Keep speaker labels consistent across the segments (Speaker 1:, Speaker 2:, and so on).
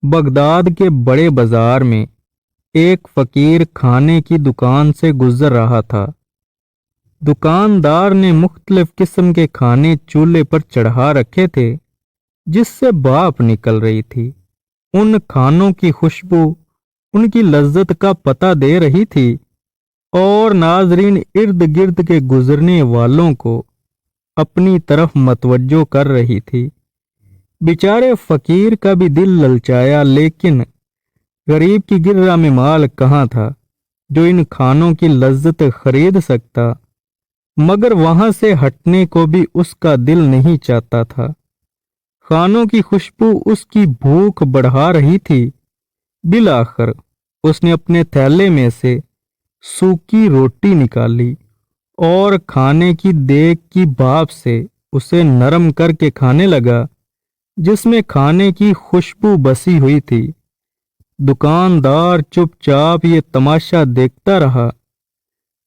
Speaker 1: Baghdad کے بڑے بازار میں ایک فقیر کھانے کی دکان سے گزر رہا تھا۔ دکاندار نے مختلف قسم کے کھانے چولہے پر چڑھا رکھے تھے جس سے بھاپ نکل رہی تھی۔ ان کھانوں کی خوشبو ان کی لذت کا پتہ دے رہی تھی اور ناظرین ارد گرد کے گزرنے والوں کو اپنی طرف متوجہ کر رہی تھی۔ بیچارے فقیر کا بھی دل للچایا، لیکن غریب کی گرہ میں مال کہاں تھا جو ان کھانوں کی لذت خرید سکتا، مگر وہاں سے ہٹنے کو بھی اس کا دل نہیں چاہتا تھا۔ کھانوں کی خوشبو اس کی بھوک بڑھا رہی تھی۔ بالآخر اس نے اپنے تھیلے میں سے سوکھی روٹی نکالی اور کھانے کی دیگ کی بھاپ سے اسے نرم کر کے کھانے لگا، جس میں کھانے کی خوشبو بسی ہوئی تھی۔ دکاندار چپ چاپ یہ تماشا دیکھتا رہا۔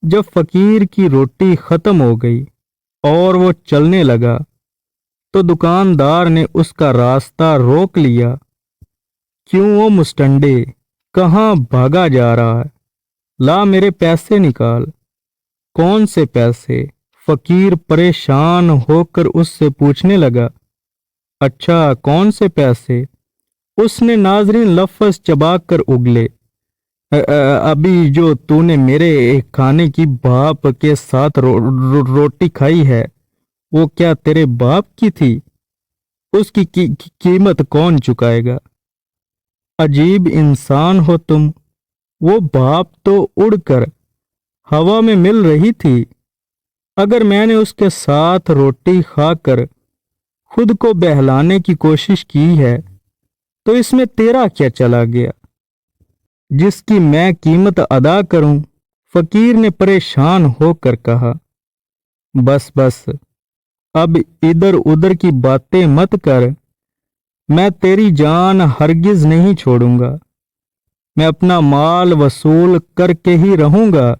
Speaker 1: جب فقیر کی روٹی ختم ہو گئی اور وہ چلنے لگا تو دکاندار نے اس کا راستہ روک لیا۔ کیوں وہ مستنڈے، کہاں بھاگا جا رہا ہے؟ لا میرے پیسے نکال۔ کون سے پیسے؟ فقیر پریشان ہو کر اس سے پوچھنے لگا۔ اچھا، کون سے پیسے؟ اس نے ناظرین لفظ چبا کر اگلے۔ ابھی جو تو نے میرے کھانے کی بھاپ کے ساتھ روٹی کھائی ہے وہ کیا تیرے باپ کی تھی؟ اس کی قیمت کون چکائے گا؟ عجیب انسان ہو تم۔ وہ بھاپ تو اڑ کر ہوا میں مل رہی تھی۔ اگر میں نے اس کے ساتھ روٹی کھا کر خود کو بہلانے کی کوشش کی ہے تو اس میں تیرا کیا چلا گیا جس کی میں قیمت ادا کروں؟ فقیر نے پریشان ہو کر کہا۔ بس بس، اب ادھر ادھر کی باتیں مت کر، میں تیری جان ہرگز نہیں چھوڑوں گا، میں اپنا مال وصول کر کے ہی رہوں گا۔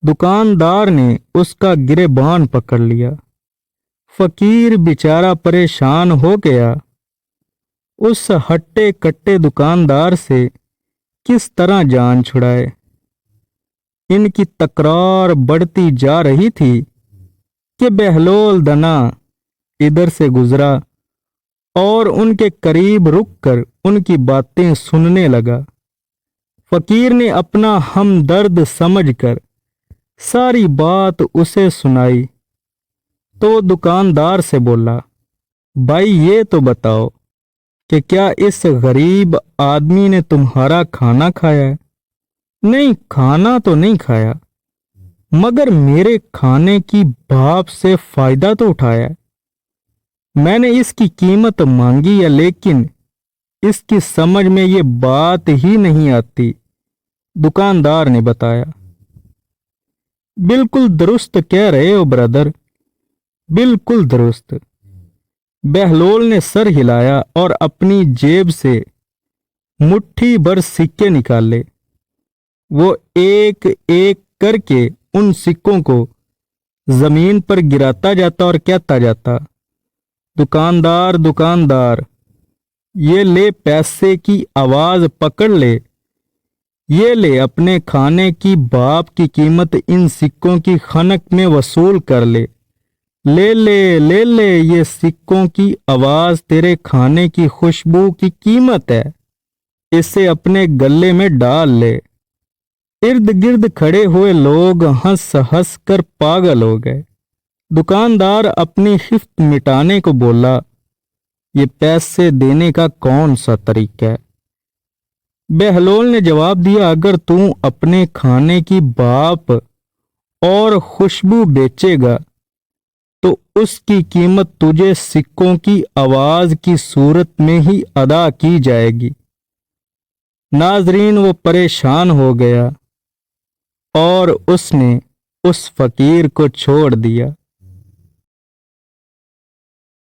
Speaker 1: دکاندار نے اس کا گریبان پکڑ لیا۔ فقیر بیچارہ پریشان ہو گیا۔ اس ہٹے کٹے دکاندار سے کس طرح جان چھڑائے؟ ان کی تکرار بڑھتی جا رہی تھی کہ بہلول دنا ادھر سے گزرا اور ان کے قریب رک کر ان کی باتیں سننے لگا۔ فقیر نے اپنا ہمدرد سمجھ کر ساری بات اسے سنائی تو وہ دکاندار سے بولا، بھائی یہ تو بتاؤ کہ کیا اس غریب آدمی نے تمہارا کھانا کھایا ہے؟ نہیں، کھانا تو نہیں کھایا، مگر میرے کھانے کی بھاپ سے فائدہ تو اٹھایا ہے۔ میں نے اس کی قیمت مانگی ہے، لیکن اس کی سمجھ میں یہ بات ہی نہیں آتی، دکاندار نے بتایا۔ بالکل درست کہہ رہے ہو برادر، بالکل درست۔ بہلول نے سر ہلایا اور اپنی جیب سے مٹھی بھر سکے نکالے۔ وہ ایک ایک کر کے ان سکوں کو زمین پر گراتا جاتا اور کہتا جاتا، دکاندار دکاندار، یہ لے پیسے کی آواز پکڑ لے، یہ لے اپنے کھانے کی بھاپ کی قیمت ان سکوں کی خنک میں وصول کر لے، لے لے لے لے، یہ سکوں کی آواز تیرے کھانے کی خوشبو کی قیمت ہے، اسے اپنے گلے میں ڈال لے۔ ارد گرد کھڑے ہوئے لوگ ہنس ہنس کر پاگل ہو گئے۔ دکاندار اپنی خفت مٹانے کو بولا، یہ پیسے دینے کا کون سا طریقہ ہے؟ بہلول نے جواب دیا، اگر تم اپنے کھانے کی بھاپ اور خوشبو بیچے گا تو اس کی قیمت تجھے سکوں کی آواز کی صورت میں ہی ادا کی جائے گی۔ ناظرین وہ پریشان ہو گیا اور اس نے اس فقیر کو چھوڑ دیا۔